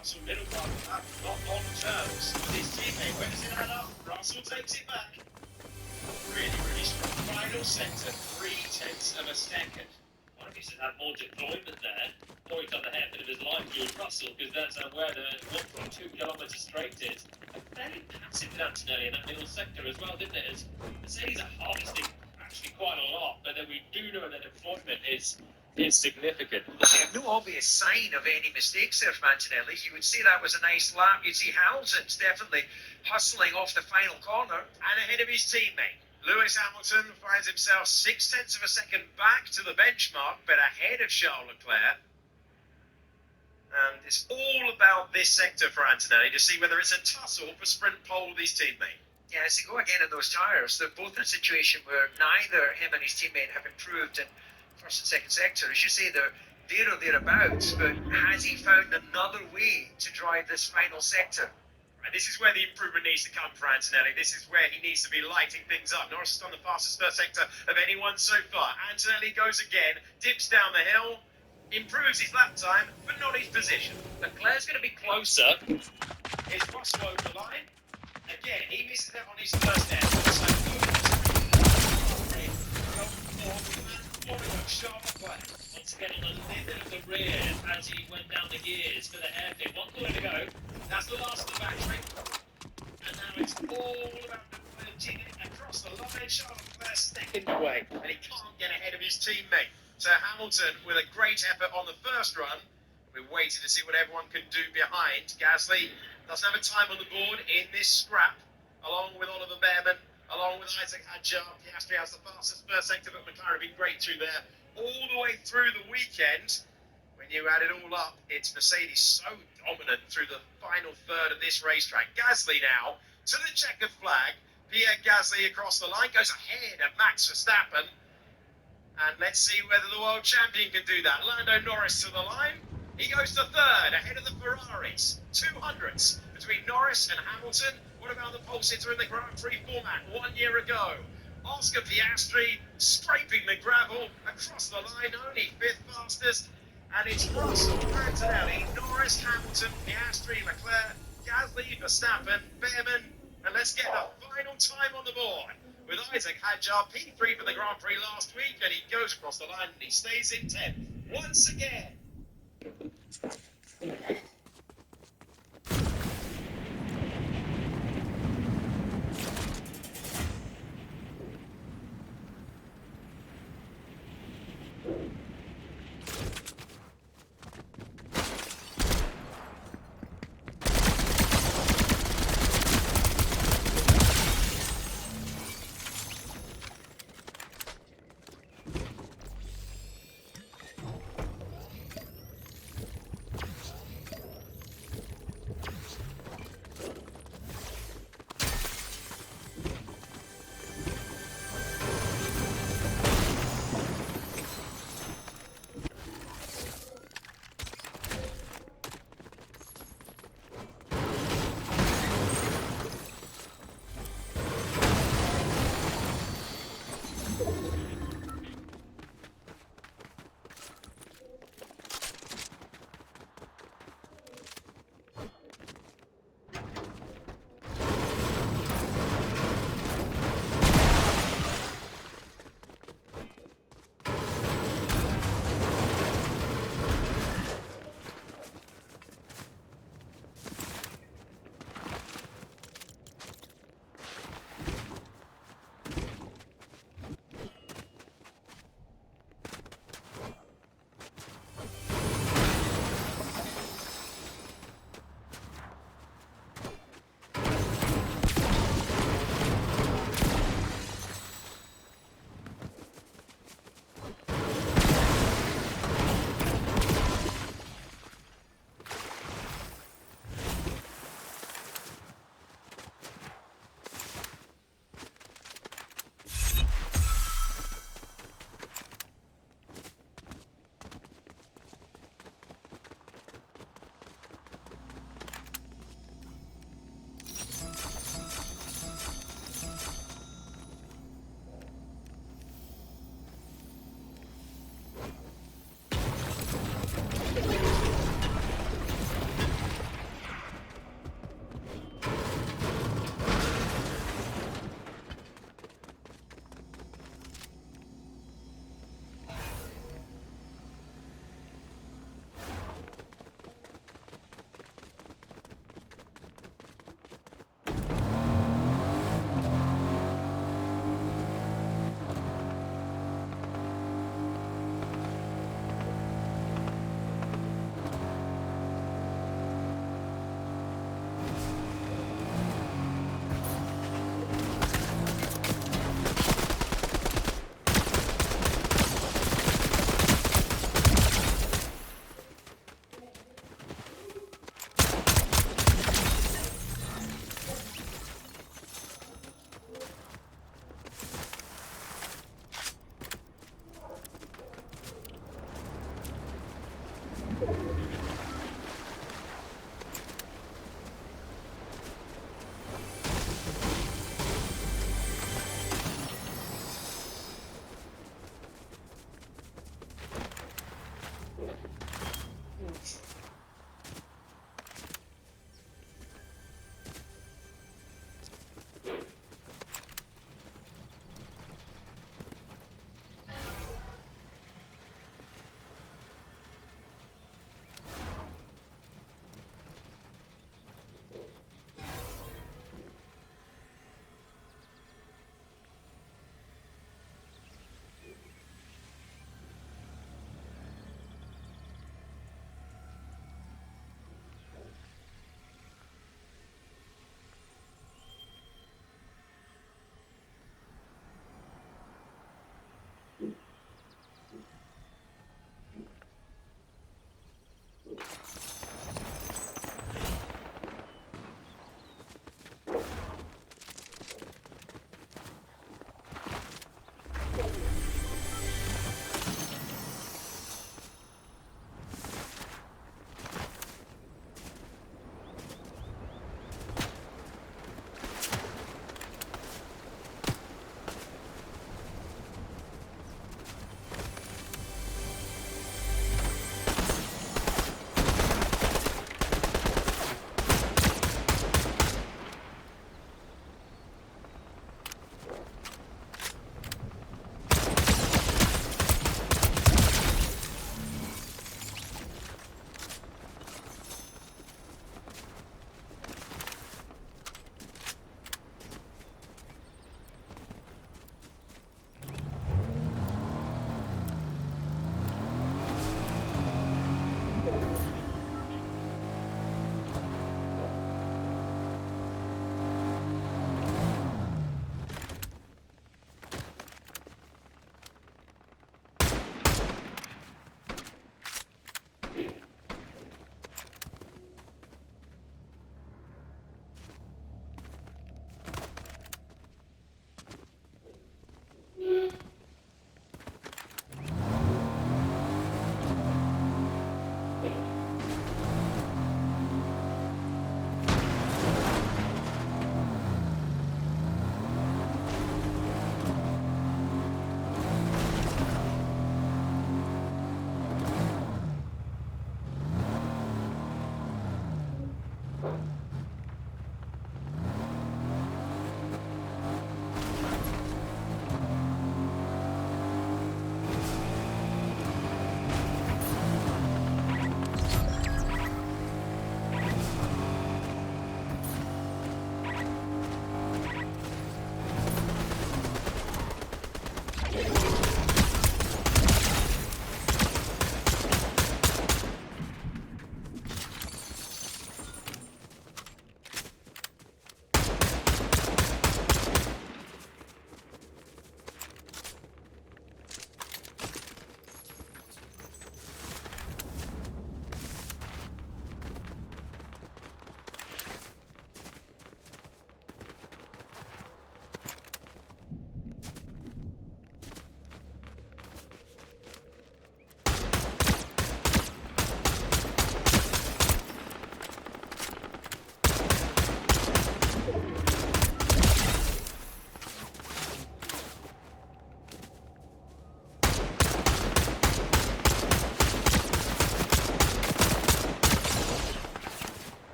Russell middle part of that, not on terms with his teammate. Where does it add up? Russell takes it back. Really, really strong. Final sector, 0.3 of a second. I think he should have more deployment there. Or he's done the hairpin of his life, George Russell, because that's where the 1.2 kilometre straight is. A fairly passive Antonelli in that middle sector as well, didn't it? As Mercedes are harvesting actually quite a lot, but then we do know that deployment is significant. No obvious sign of any mistakes there from Antonelli. You would see that was a nice lap. You'd see Hamilton's definitely hustling off the final corner and ahead of his teammate. Lewis Hamilton finds himself 0.6 of a second back to the benchmark, but ahead of Charles Leclerc. And it's all about this sector for Antonelli to see whether it's a tussle for sprint pole with his teammate. Yeah, as they go again in those tyres, they're both in a situation where neither him and his teammate have improved in first and second sector. I should say they're there or thereabouts, but has he found another way to drive this final sector? And this is where the improvement needs to come for Antonelli. This is where he needs to be lighting things up. Norris is on the fastest first sector of anyone so far. Antonelli goes again, dips down the hill, improves his lap time, but not his position. Leclerc's going to be closer. Is Russell over the line? Again, he misses out on his first air. Once again on a little of the rear as he went down the gears for the hairpin. 1 corner to go. That's the last of the battery. And now it's all about the across the line. Charles Leclerc second away. And he can't get ahead of his teammate. So Hamilton with a great effort on the first run. We're waiting to see what everyone can do behind. Gasly doesn't have a time on the board in this scrap, along with Oliver Behrman, along with Isaac Hadjar. Piastri has the fastest first sector, but McLaren have been great through there all the way through the weekend. When you add it all up, it's Mercedes so dominant through the final third of this racetrack. Gasly now to the checkered flag. Pierre Gasly across the line goes ahead of Max Verstappen. And let's see whether the world champion can do that. Lando Norris to the line. He goes to third, ahead of the Ferraris. 200s between Norris and Hamilton. What about the pole sitter in the Grand Prix format 1 year ago? Oscar Piastri scraping the gravel across the line, only fifth fastest. And it's Russell, Antonelli, Norris, Hamilton, Piastri, Leclerc, Gasly, Verstappen, Behrman. And let's get the final time on the board with Isaac Hadjar, P3 for the Grand Prix last week, and he goes across the line and he stays in 10th once again.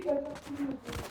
Thank you.